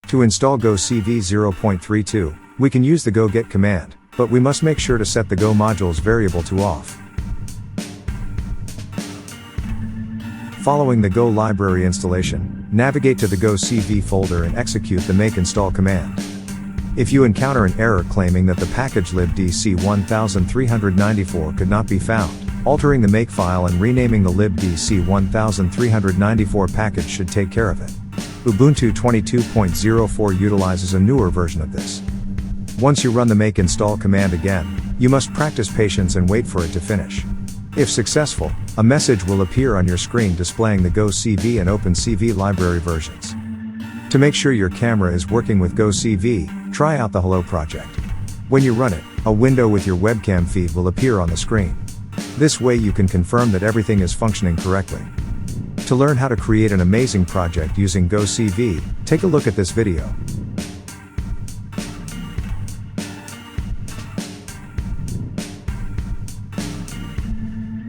To install GoCV 0.32, we can use the go get command, but we must make sure to set the Go modules variable to off. Following the Go library installation, navigate to the GoCV folder and execute the make install command. If you encounter an error claiming that the package libdc1394 could not be found, altering the makefile and renaming the libdc1394 package should take care of it. Ubuntu 22.04 utilizes a newer version of this. Once you run the make install command again, you must practice patience and wait for it to finish. If successful, a message will appear on your screen displaying the GoCV and OpenCV library versions. To make sure your camera is working with GoCV, try out the Hello project. When you run it, a window with your webcam feed will appear on the screen. This way you can confirm that everything is functioning correctly. To learn how to create an amazing project using GoCV, take a look at this video.